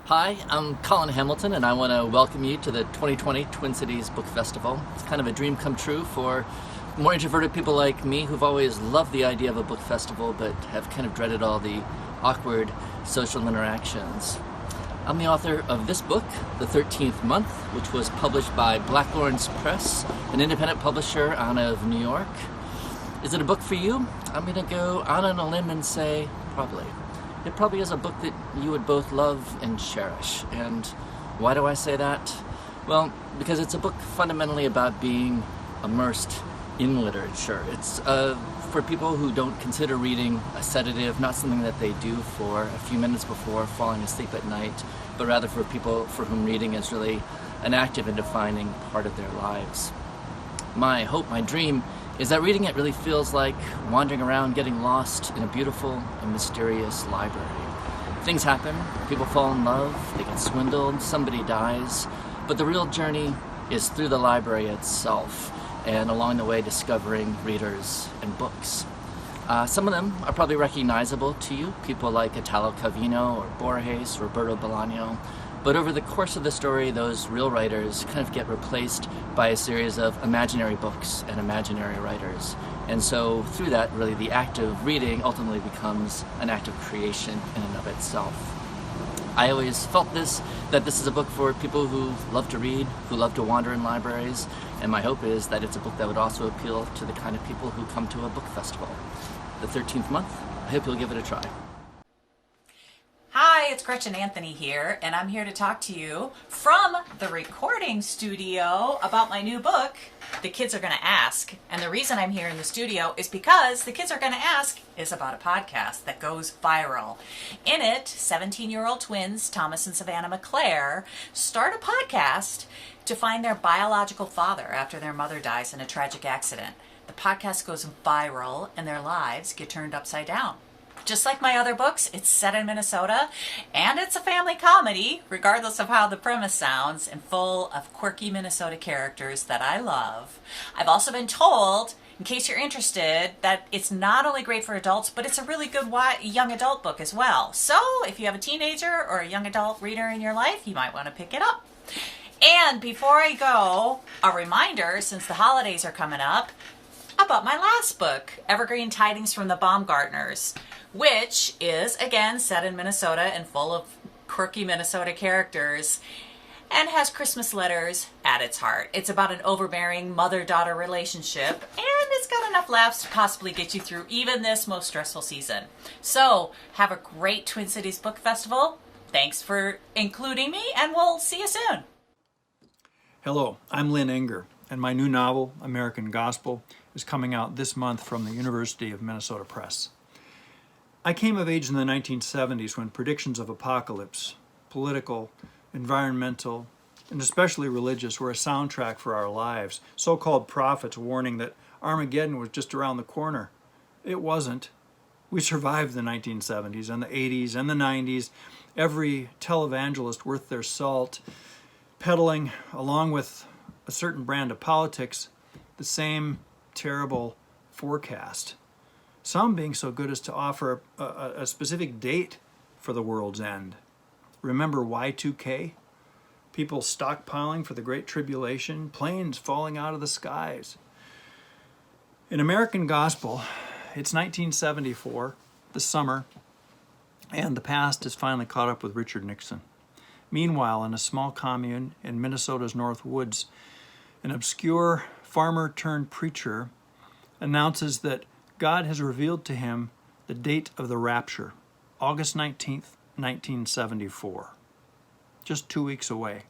Hi, I'm Colin Hamilton, and I want to welcome you to the 2020 Twin Cities Book Festival. It's kind of a dream come true for more introverted people like me who've always loved the idea of a book festival but have kind of dreaded all the awkward social interactions. I'm the author of this book, The 13th Month, which was published by Black Lawrence Press, an independent publisher out of New York. Is it a book for you? I'm going to go out on a limb and say probably. It probably is a book that you would both love and cherish. And why do I say that? Well, because it's a book fundamentally about being immersed in literature. It's for people who don't consider reading a sedative, not something that they do for a few minutes before falling asleep at night, but rather for people for whom reading is really an active and defining part of their lives. My hope, my dream, is that reading it really feels like wandering around getting lost in a beautiful and mysterious library. Things happen, people fall in love, they get swindled, somebody dies, but the real journey is through the library itself and along the way discovering readers and books. Some of them are probably recognizable to you, people like Italo Calvino or Borges, Roberto Bolaño. But over the course of the story, those real writers kind of get replaced by a series of imaginary books and imaginary writers. And so through that, really, the act of reading ultimately becomes an act of creation in and of itself. I always felt that this is a book for people who love to read, who love to wander in libraries, and my hope is that it's a book that would also appeal to the kind of people who come to a book festival. The 13th Month, I hope you'll give it a try. Hi, it's Gretchen Anthony here, and I'm here to talk to you from the recording studio about my new book, The Kids Are Gonna Ask. And the reason I'm here in the studio is because The Kids Are Gonna Ask is about a podcast that goes viral. In it, 17-year-old twins, Thomas and Savannah McClare, start a podcast to find their biological father after their mother dies in a tragic accident. The podcast goes viral, and their lives get turned upside down. Just like my other books, it's set in Minnesota, and it's a family comedy, regardless of how the premise sounds, and full of quirky Minnesota characters that I love. I've also been told, in case you're interested, that it's not only great for adults, but it's a really good young adult book as well. So if you have a teenager or a young adult reader in your life, you might want to pick it up. And before I go, a reminder, since the holidays are coming up, about my last book, Evergreen Tidings from the Baumgartners, which is, again, set in Minnesota and full of quirky Minnesota characters and has Christmas letters at its heart. It's about an overbearing mother-daughter relationship, and it's got enough laughs to possibly get you through even this most stressful season. So, have a great Twin Cities Book Festival. Thanks for including me, and we'll see you soon. Hello, I'm Lynn Enger, and my new novel, American Gospel, is coming out this month from the University of Minnesota Press. I came of age in the 1970s when predictions of apocalypse, political, environmental, and especially religious, were a soundtrack for our lives. So-called prophets warning that Armageddon was just around the corner. It wasn't. We survived the 1970s and the 80s and the 90s. Every televangelist worth their salt, peddling, along with a certain brand of politics, the same terrible forecast. Some being so good as to offer a specific date for the world's end. Remember Y2K? People stockpiling for the Great Tribulation, planes falling out of the skies. In American Gospel, it's 1974, the summer, and the past has finally caught up with Richard Nixon. Meanwhile, in a small commune in Minnesota's North Woods, an obscure farmer-turned-preacher announces that God has revealed to him the date of the rapture, August 19th, 1974, just 2 weeks away.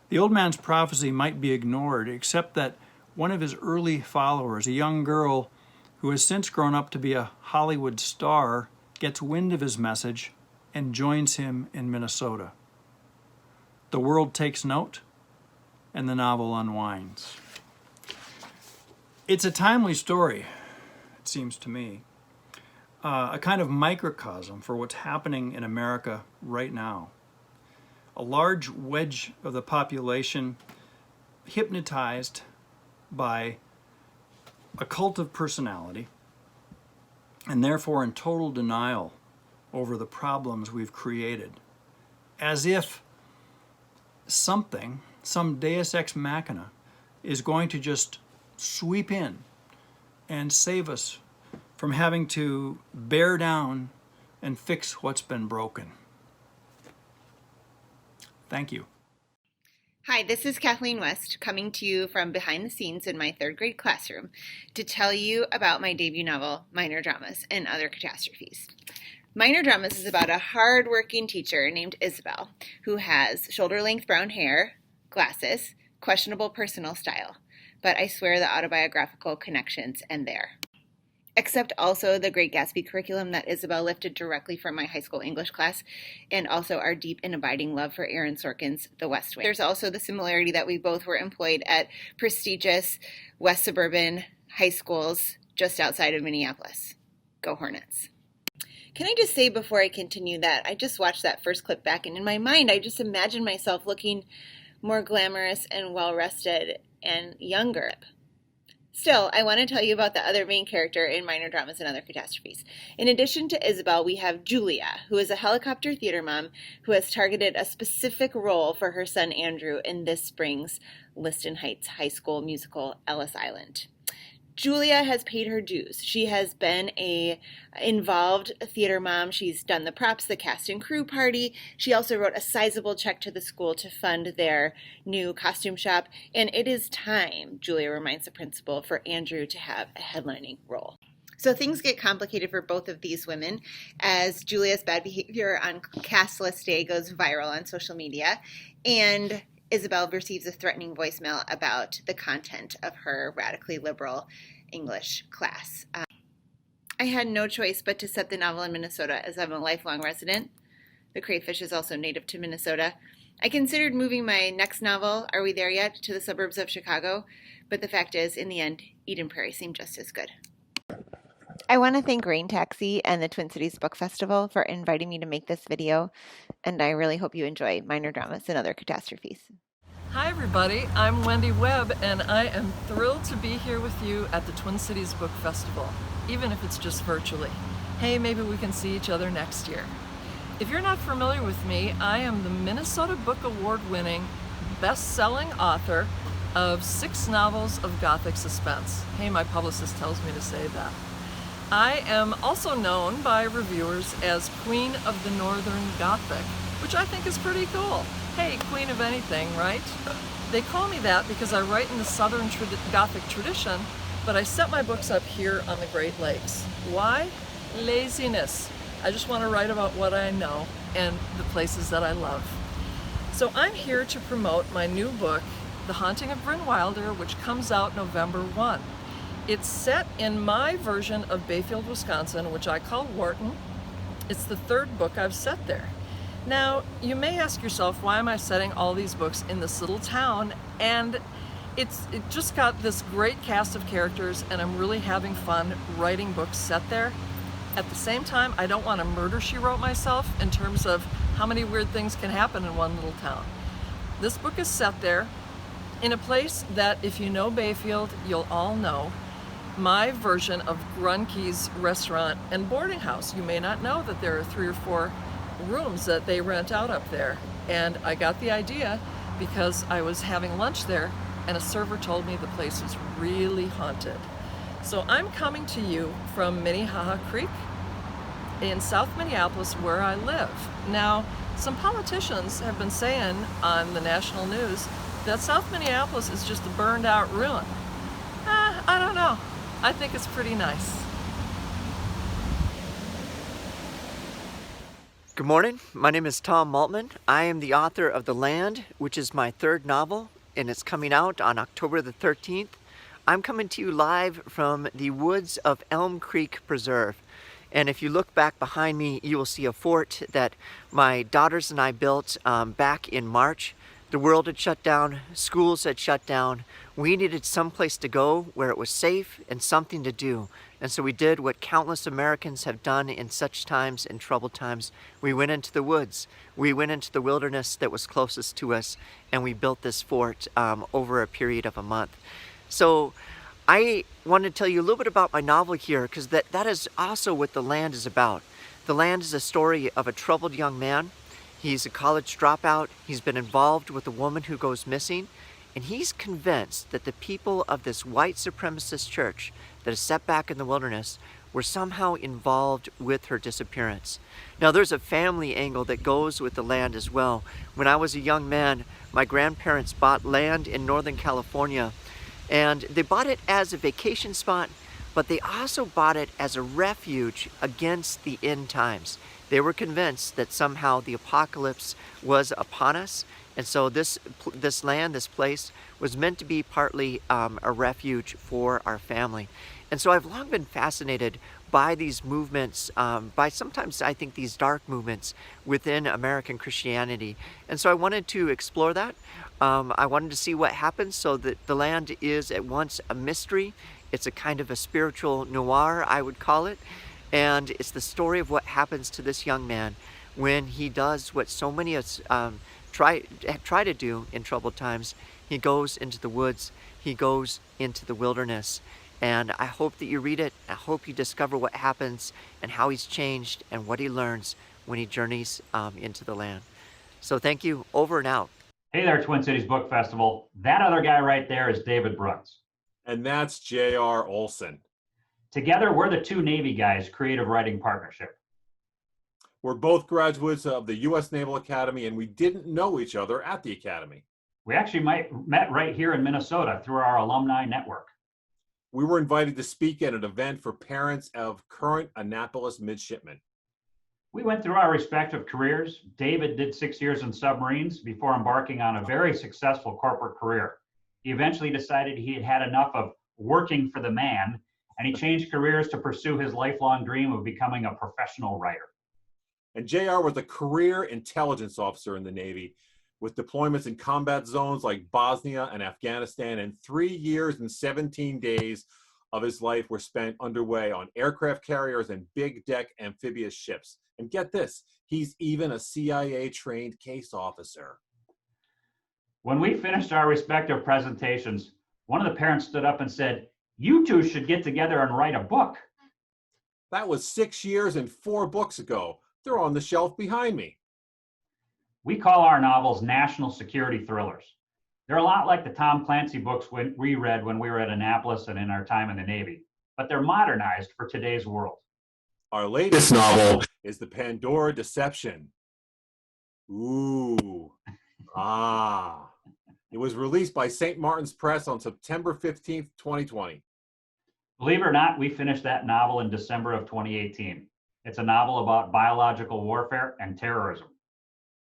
The old man's prophecy might be ignored, except that one of his early followers, a young girl who has since grown up to be a Hollywood star, gets wind of his message and joins him in Minnesota. The world takes note, and the novel unwinds. It's a timely story, it seems to me, a kind of microcosm for what's happening in America right now. A large wedge of the population hypnotized by a cult of personality and therefore in total denial over the problems we've created as if something, some deus ex machina, is going to just sweep in and save us from having to bear down and fix what's been broken. Thank you. Hi, this is Kathleen West coming to you from behind the scenes in my third grade classroom to tell you about my debut novel, Minor Dramas and Other Catastrophes. Minor Dramas is about a hard-working teacher named Isabel who has shoulder-length brown hair, glasses, questionable personal style, but I swear the autobiographical connections end there. Except also the Great Gatsby curriculum that Isabel lifted directly from my high school English class, and also our deep and abiding love for Aaron Sorkin's The West Wing. There's also the similarity that we both were employed at prestigious West suburban high schools just outside of Minneapolis. Go Hornets. Can I just say before I continue that I just watched that first clip back, and in my mind I just imagined myself looking more glamorous and well-rested and younger. Still, I want to tell you about the other main character in Minor Dramas and Other Catastrophes. In addition to Isabel, we have Julia, who is a helicopter theater mom who has targeted a specific role for her son Andrew in this spring's Liston Heights High School musical, Ellis Island. Julia has paid her dues. She has been a involved theater mom. She's done the props, the cast and crew party. She also wrote a sizable check to the school to fund their new costume shop. And it is time, Julia reminds the principal, for Andrew to have a headlining role. So things get complicated for both of these women as Julia's bad behavior on cast list day goes viral on social media, and Isabel receives a threatening voicemail about the content of her radically liberal English class. I had no choice but to set the novel in Minnesota as I'm a lifelong resident. The crayfish is also native to Minnesota. I considered moving my next novel, Are We There Yet?, to the suburbs of Chicago, but the fact is, in the end, Eden Prairie seemed just as good. I want to thank Rain Taxi and the Twin Cities Book Festival for inviting me to make this video, and I really hope you enjoy Minor Dramas and Other Catastrophes. Hi everybody, I'm Wendy Webb, and I am thrilled to be here with you at the Twin Cities Book Festival, even if it's just virtually. Hey, maybe we can see each other next year. If you're not familiar with me, I am the Minnesota Book Award-winning, best-selling author of 6 novels of Gothic suspense. Hey, my publicist tells me to say that. I am also known by reviewers as Queen of the Northern Gothic, which I think is pretty cool. Hey, queen of anything, right? They call me that because I write in the Southern Gothic tradition, but I set my books up here on the Great Lakes. Why? Laziness. I just want to write about what I know and the places that I love. So I'm here to promote my new book, The Haunting of Bryn Wilder, which comes out November 1. It's set in my version of Bayfield, Wisconsin, which I call Wharton. It's the 3rd book I've set there. Now, you may ask yourself, why am I setting all these books in this little town? And it just got this great cast of characters, and I'm really having fun writing books set there. At the same time, I don't want to murder she wrote myself in terms of how many weird things can happen in one little town. This book is set there in a place that, if you know Bayfield, you'll all know. My version of Grunke's restaurant and boarding house. You may not know that there are 3 or 4 rooms that they rent out up there. And I got the idea because I was having lunch there and a server told me the place was really haunted. So I'm coming to you from Minnehaha Creek in South Minneapolis, where I live. Now, some politicians have been saying on the national news that South Minneapolis is just a burned out ruin. I don't know. I think it's pretty nice. Good morning, my name is Tom Maltman. I am the author of The Land, which is my 3rd novel, and it's coming out on October the 13th. I'm coming to you live from the woods of Elm Creek Preserve. And if you look back behind me, you will see a fort that my daughters and I built back in March. The world had shut down, schools had shut down. We needed some place to go where it was safe and something to do. And so we did what countless Americans have done in such times, in troubled times. We went into the woods. We went into the wilderness that was closest to us, and we built this fort over a period of a month. So I want to tell you a little bit about my novel here, because that is also what The Land is about. The Land is a story of a troubled young man He's a college dropout. He's been involved with a woman who goes missing, and he's convinced that the people of this white supremacist church that is set back in the wilderness were somehow involved with her disappearance. Now, there's a family angle that goes with the land as well. When I was a young man, my grandparents bought land in Northern California, and they bought it as a vacation spot, but they also bought it as a refuge against the end times. They were convinced that somehow the apocalypse was upon us, and so this land, this place, was meant to be partly a refuge for our family. And so I've long been fascinated by these movements, by sometimes I think these dark movements within American Christianity. And so I wanted to explore that. I wanted to see what happens, so that the land is at once a mystery. It's a kind of a spiritual noir, I would call it. And it's the story of what happens to this young man when he does what so many of us try to do in troubled times. He goes into the woods. He goes into the wilderness. And I hope that you read it. I hope you discover what happens and how he's changed and what he learns when he journeys into the land. So thank you. Over and out. Hey there, Twin Cities Book Festival. That other guy right there is David Bruns. And that's J.R. Olson. Together, we're the two Navy guys creative writing partnership. We're both graduates of the U.S. Naval Academy, and we didn't know each other at the Academy. We actually met right here in Minnesota through our alumni network. We were invited to speak at an event for parents of current Annapolis midshipmen. We went through our respective careers. David did 6 years in submarines before embarking on a very successful corporate career. He eventually decided he had had enough of working for the man, and he changed careers to pursue his lifelong dream of becoming a professional writer. And JR was a career intelligence officer in the Navy, with deployments in combat zones like Bosnia and Afghanistan, and 3 years and 17 days of his life were spent underway on aircraft carriers and big deck amphibious ships. And get this, he's even a CIA-trained case officer. When we finished our respective presentations, one of the parents stood up and said, "You two should get together and write a book." That was 6 years and 4 books ago. They're on the shelf behind me. We call our novels national security thrillers. They're a lot like the Tom Clancy books we read when we were at Annapolis and in our time in the Navy, but they're modernized for today's world. Our latest novel is The Pandora Deception. Ooh. Ah. It was released by St. Martin's Press on September 15th, 2020. Believe it or not, we finished that novel in December of 2018. It's a novel about biological warfare and terrorism.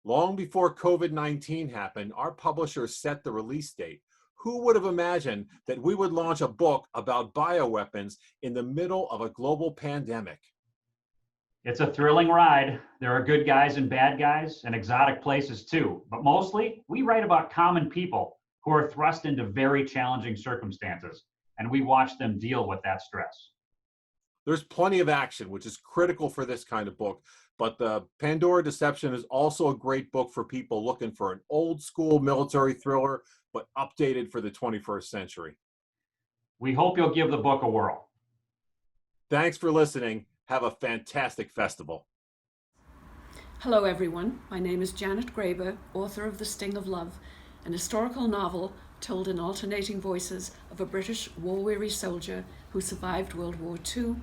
Long before COVID-19 happened, our publisher set the release date. Who would have imagined that we would launch a book about bioweapons in the middle of a global pandemic? It's a thrilling ride. There are good guys and bad guys and exotic places too. But mostly, we write about common people who are thrust into very challenging circumstances, and we watch them deal with that stress. There's plenty of action, which is critical for this kind of book. But The Pandora Deception is also a great book for people looking for an old school military thriller, but updated for the 21st century. We hope you'll give the book a whirl. Thanks for listening. Have a fantastic festival. Hello everyone, my name is Janet Graeber, author of The Sting of Love, an historical novel told in alternating voices of a British war-weary soldier who survived World War II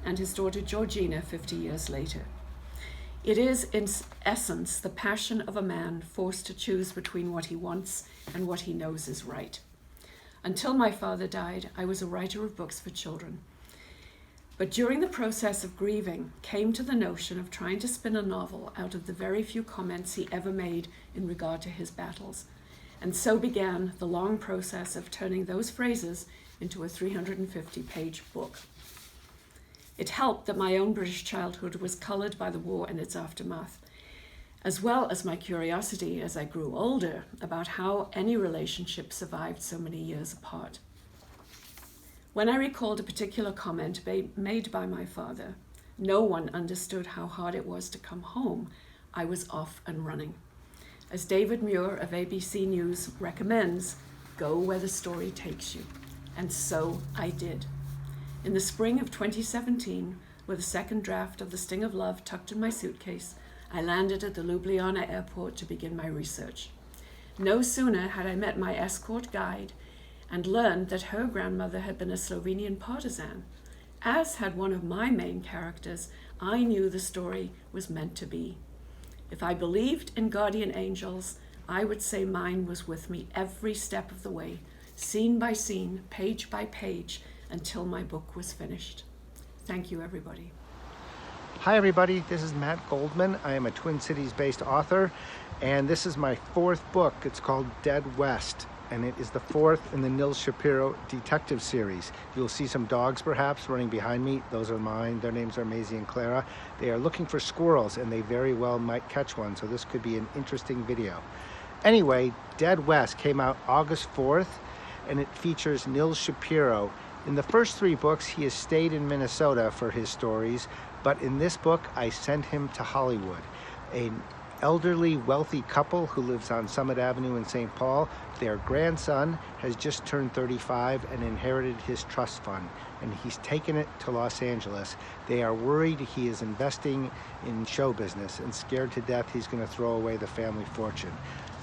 and his daughter Georgina 50 years later. It is, in essence, the passion of a man forced to choose between what he wants and what he knows is right. Until my father died, I was a writer of books for children. But during the process of grieving, came to the notion of trying to spin a novel out of the very few comments he ever made in regard to his battles. And so began the long process of turning those phrases into a 350-page book. It helped that my own British childhood was colored by the war and its aftermath, as well as my curiosity as I grew older about how any relationship survived so many years apart. When I recalled a particular comment made by my father, no one understood how hard it was to come home. I was off and running. As David Muir of ABC News recommends, go where the story takes you. And so I did. In the spring of 2017, with a second draft of The Sting of Love tucked in my suitcase, I landed at the Ljubljana airport to begin my research. No sooner had I met my escort guide and learned that her grandmother had been a Slovenian partisan. As had one of my main characters, I knew the story was meant to be. If I believed in guardian angels, I would say mine was with me every step of the way, scene by scene, page by page, until my book was finished. Thank you, everybody. Hi everybody, this is Matt Goldman. I am a Twin Cities-based author, and this is my fourth book. It's called Dead West, and it is the fourth in the Nils Shapiro detective series. You'll see some dogs perhaps running behind me. Those are mine. Their names are Maisie and Clara. They are looking for squirrels, and they very well might catch one, so this could be an interesting video. Anyway, Dead West came out August 4th, and it features Nils Shapiro. In the first three books, he has stayed in Minnesota for his stories, but in this book, I sent him to Hollywood. An elderly, wealthy couple who lives on Summit Avenue in St. Paul. Their grandson has just turned 35 and inherited his trust fund, and he's taken it to Los Angeles. They are worried he is investing in show business and scared to death he's going to throw away the family fortune.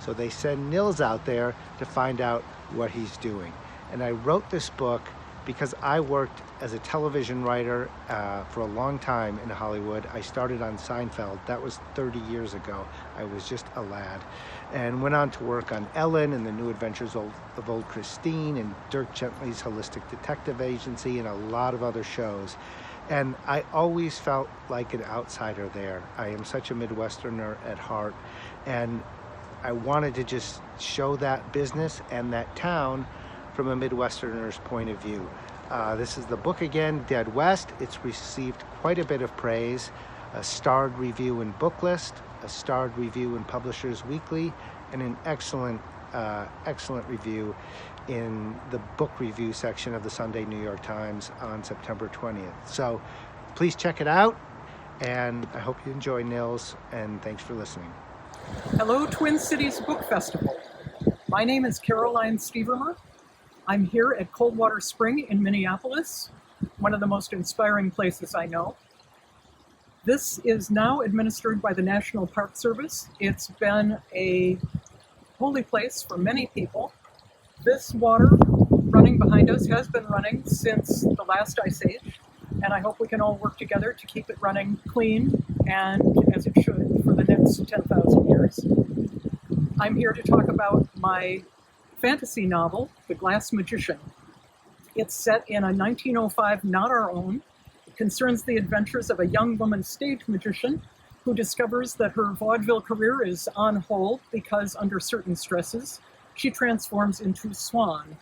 So they send Nils out there to find out what he's doing. And I wrote this book because I worked as a television writer for a long time in Hollywood. I started on Seinfeld. That was 30 years ago. I was just a lad. And went on to work on Ellen and the New Adventures of Old Christine and Dirk Gently's Holistic Detective Agency and a lot of other shows. And I always felt like an outsider there. I am such a Midwesterner at heart. And I wanted to just show that business and that town from a Midwesterner's point of view. This is the book again, Dead West. It's received quite a bit of praise. A starred review in Booklist, a starred review in Publishers Weekly, and an excellent review in the book review section of the Sunday New York Times on September 20th. So please check it out, and I hope you enjoy Nils, and thanks for listening. Hello, Twin Cities Book Festival. My name is Caroline Stevermer. I'm here at Coldwater Spring in Minneapolis, one of the most inspiring places I know. This is now administered by the National Park Service. It's been a holy place for many people. This water running behind us has been running since the last ice age, and I hope we can all work together to keep it running clean and as it should for the next 10,000 years. I'm here to talk about my fantasy novel, The Glass Magician. It's set in a 1905 Not Our Own. It concerns the adventures of a young woman stage magician who discovers that her vaudeville career is on hold because under certain stresses, she transforms into Swan.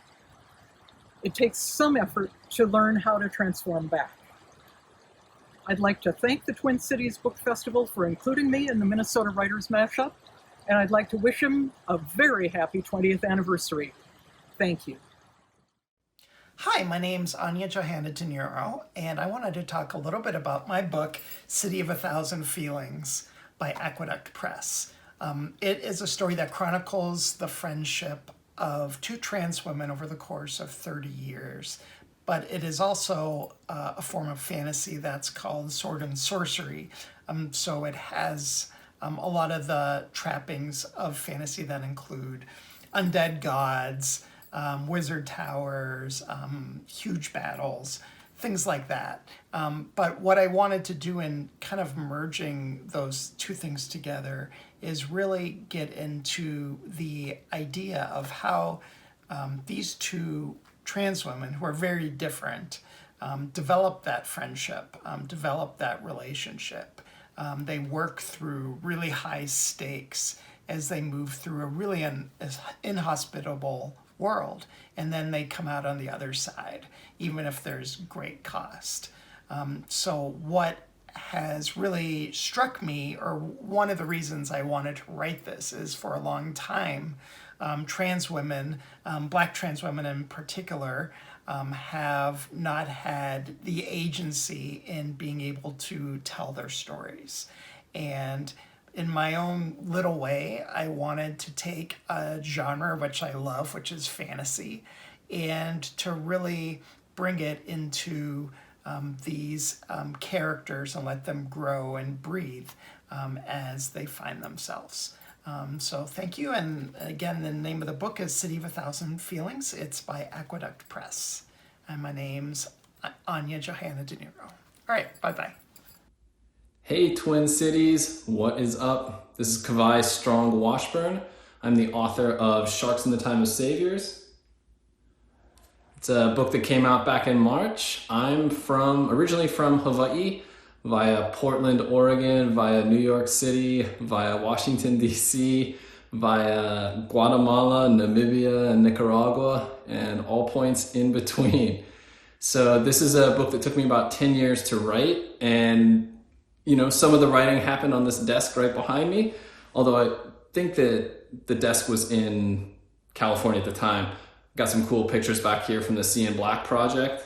It takes some effort to learn how to transform back. I'd like to thank the Twin Cities Book Festival for including me in the Minnesota Writers Mashup, and I'd like to wish him a very happy 20th anniversary. Thank you. Hi, my name's Anya, Johanna, DeNiro, and I wanted to talk a little bit about my book, City of a Thousand Feelings by Aqueduct Press. It is a story that chronicles the friendship of two trans women over the course of 30 years, but it is also a form of fantasy that's called sword and sorcery. So it has a lot of the trappings of fantasy that include undead gods, wizard towers, huge battles, things like that. But what I wanted to do in kind of merging those two things together is really get into the idea of how these two trans women, who are very different, develop that friendship, develop that relationship. They work through really high stakes as they move through a really inhospitable world, and then they come out on the other side, even if there's great cost. So what has really struck me, or one of the reasons I wanted to write this, is for a long time, trans women, Black trans women in particular, have not had the agency in being able to tell their stories. And in my own little way, I wanted to take a genre which I love, which is fantasy, and to really bring it into these characters and let them grow and breathe. as they find themselves. So thank you. And again, the name of the book is City of a Thousand Feelings. It's by Aqueduct Press. And my name's Anya, Johanna, DeNiro. All right, bye-bye. Hey, Twin Cities, what is up? This is Kawal Strong Washburn. I'm the author of Sharks in the Time of Saviors. It's a book that came out back in March. I'm originally from Hawaii, via Portland, Oregon, via New York City, via Washington, D.C., via Guatemala, Namibia, and Nicaragua, and all points in between. So this is a book that took me about 10 years to write, and some of the writing happened on this desk right behind me, although I think that the desk was in California at the time. Got some cool pictures back here from the Sea and Black project,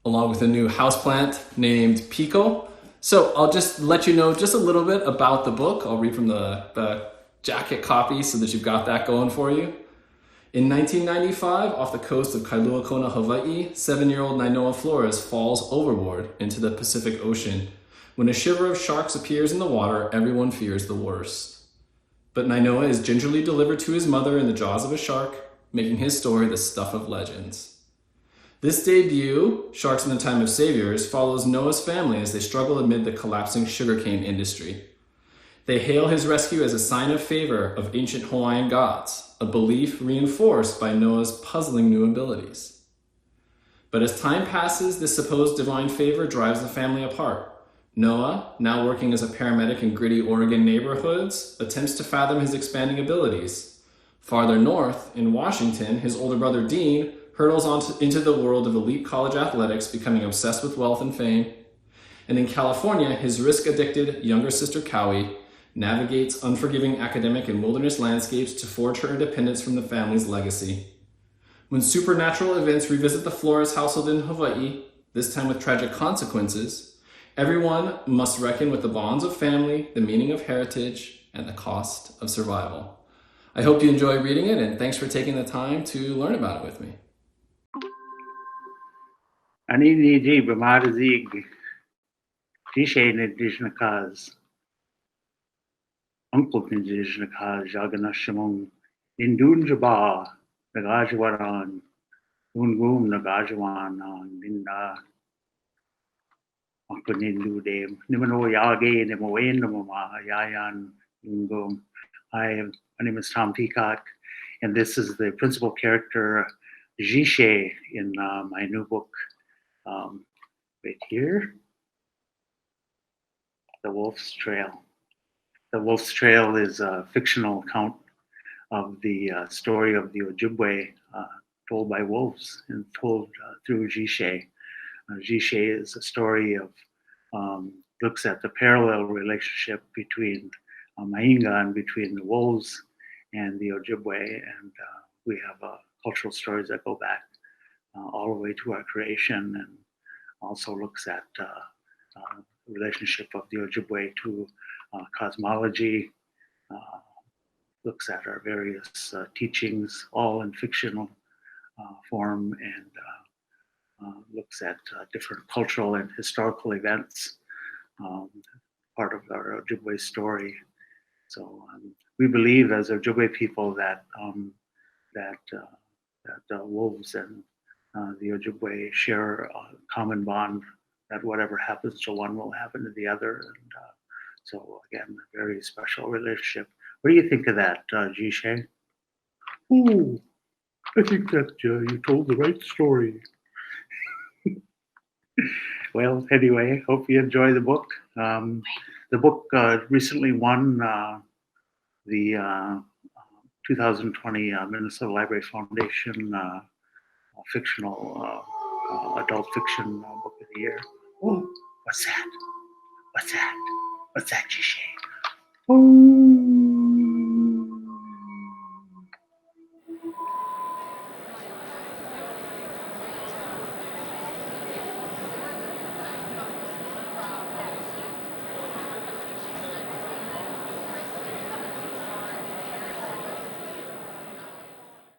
along with a new houseplant named Peacock. So I'll just let you know just a little bit about the book. I'll read from the jacket copy so that you've got that going for you. In 1995, off the coast of Kailua Kona, Hawaii, 7-year-old Nainoa Flores falls overboard into the Pacific Ocean. When a shiver of sharks appears in the water, everyone fears the worst. But Nainoa is gingerly delivered to his mother in the jaws of a shark, making his story the stuff of legends. This debut, Sharks in the Time of Saviors, follows Noah's family as they struggle amid the collapsing sugarcane industry. They hail his rescue as a sign of favor of ancient Hawaiian gods, a belief reinforced by Noah's puzzling new abilities. But as time passes, this supposed divine favor drives the family apart. Noah, now working as a paramedic in gritty Oregon neighborhoods, attempts to fathom his expanding abilities. Farther north, in Washington, his older brother Dean hurtles into the world of elite college athletics, becoming obsessed with wealth and fame. And in California, his risk-addicted younger sister Cowie navigates unforgiving academic and wilderness landscapes to forge her independence from the family's legacy. When supernatural events revisit the Flores household in Hawaii, this time with tragic consequences, everyone must reckon with the bonds of family, the meaning of heritage, and the cost of survival. I hope you enjoy reading it, and thanks for taking the time to learn about it with me. Ani niji bamarzig tishe nidishnakaz uncle nidishnakaz jaganashimon indun jaba nagajwaran ungum nagajwan ninda uncle nindu dem nimano yage nimoen mama yayan ungum. Hi, my name is Tom Peacock, and this is the principal character Jishe in my new book. Right here, The Wolf's Trail. The Wolf's Trail is a fictional account of the story of the Ojibwe told by wolves and told through Jishe. Jishe is a story of, looks at the parallel relationship between Mainga and between the wolves and the Ojibwe, and we have cultural stories that go back all the way to our creation, and also looks at the relationship of the Ojibwe to cosmology, looks at our various teachings, all in fictional form, and looks at different cultural and historical events, part of our Ojibwe story. So we believe as Ojibwe people that wolves and the Ojibwe share a common bond, that whatever happens to one will happen to the other. And so again, a very special relationship. What do you think of that, Jishe? Ooh, I think that you told the right story. Well, anyway, hope you enjoy the book. The book recently won the 2020 Minnesota Library Foundation fictional adult fiction book of the year. Oh, what's that? What's that? What's that, Jishe? Oh.